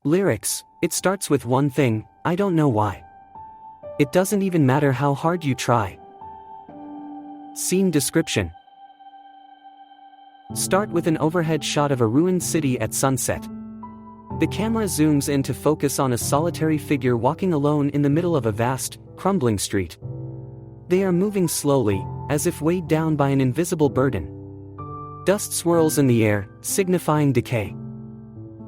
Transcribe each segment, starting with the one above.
Lyrics, it starts with one thing, I don't know why. It doesn't even matter how hard you try. Scene description. Start with an overhead shot of a ruined city at sunset. The camera zooms in to focus on a solitary figure walking alone in the middle of a vast, crumbling street. They are moving slowly, as if weighed down by an invisible burden. Dust swirls in the air, signifying decay.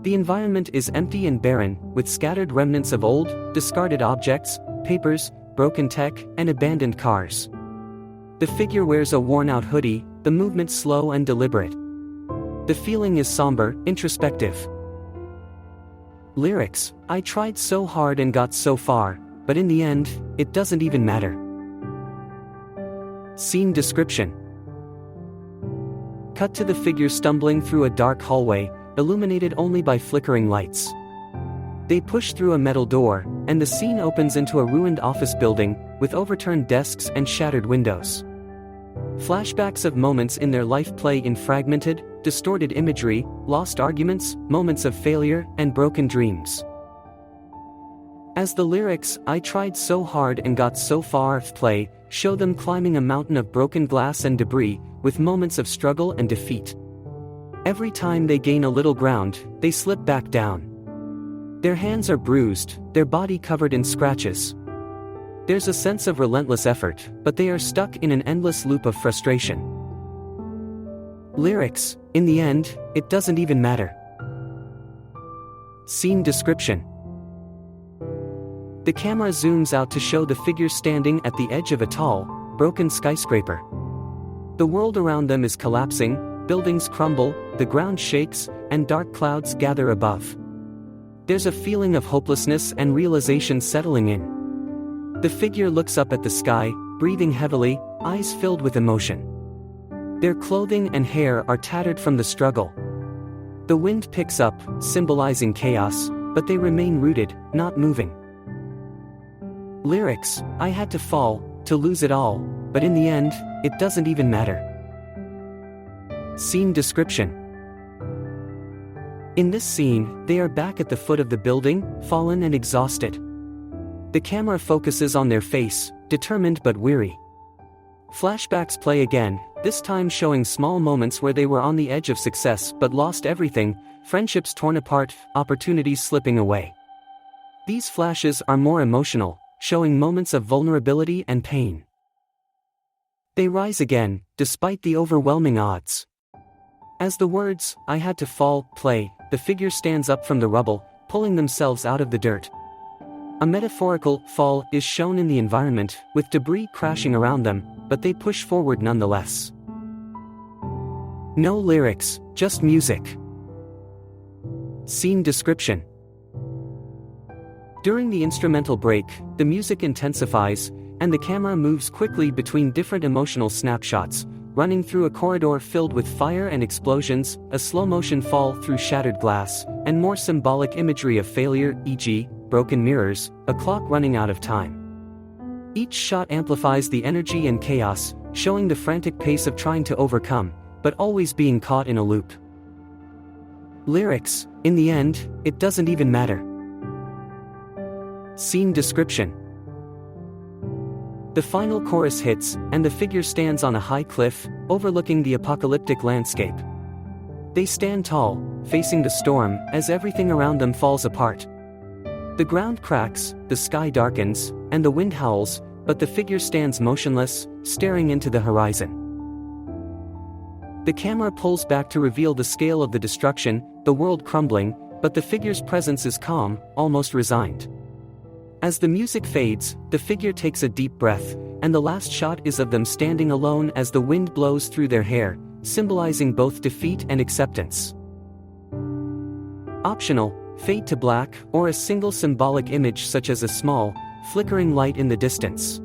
The environment is empty and barren, with scattered remnants of old, discarded objects, papers, broken tech, and abandoned cars. The figure wears a worn-out hoodie, the movement slow and deliberate. The feeling is somber, introspective. Lyrics, I tried so hard and got so far, but in the end, it doesn't even matter. Scene description. Cut to the figure stumbling through a dark hallway, illuminated only by flickering lights. They push through a metal door, and the scene opens into a ruined office building, with overturned desks and shattered windows. Flashbacks of moments in their life play in fragmented, distorted imagery, lost arguments, moments of failure, and broken dreams. As the lyrics, I tried so hard and got so far, play, show them climbing a mountain of broken glass and debris, with moments of struggle and defeat. Every time they gain a little ground, they slip back down. Their hands are bruised, their body covered in scratches. There's a sense of relentless effort, but they are stuck in an endless loop of frustration. Lyrics, in the end, it doesn't even matter. Scene description. The camera zooms out to show the figure standing at the edge of a tall, broken skyscraper. The world around them is collapsing, buildings crumble, the ground shakes, and dark clouds gather above. There's a feeling of hopelessness and realization settling in. The figure looks up at the sky, breathing heavily, eyes filled with emotion. Their clothing and hair are tattered from the struggle. The wind picks up, symbolizing chaos, but they remain rooted, not moving. Lyrics, I had to fall, to lose it all, but in the end, it doesn't even matter. Scene description. In this scene, they are back at the foot of the building, fallen and exhausted. The camera focuses on their face, determined but weary. Flashbacks play again, this time showing small moments where they were on the edge of success but lost everything, friendships torn apart, opportunities slipping away. These flashes are more emotional, showing moments of vulnerability and pain. They rise again, despite the overwhelming odds. As the words, I had to fall, play, the figure stands up from the rubble, pulling themselves out of the dirt. A metaphorical fall is shown in the environment, with debris crashing around them, but they push forward nonetheless. No lyrics, just music. Scene description. During the instrumental break, the music intensifies, and the camera moves quickly between different emotional snapshots, running through a corridor filled with fire and explosions, a slow-motion fall through shattered glass, and more symbolic imagery of failure, e.g., broken mirrors, a clock running out of time. Each shot amplifies the energy and chaos, showing the frantic pace of trying to overcome, but always being caught in a loop. Lyrics, in the end, it doesn't even matter. Scene description. The final chorus hits, and the figure stands on a high cliff, overlooking the apocalyptic landscape. They stand tall, facing the storm, as everything around them falls apart. The ground cracks, the sky darkens, and the wind howls, but the figure stands motionless, staring into the horizon. The camera pulls back to reveal the scale of the destruction, the world crumbling, but the figure's presence is calm, almost resigned. As the music fades, the figure takes a deep breath, and the last shot is of them standing alone as the wind blows through their hair, symbolizing both defeat and acceptance. Optional, fade to black, or a single symbolic image such as a small, flickering light in the distance.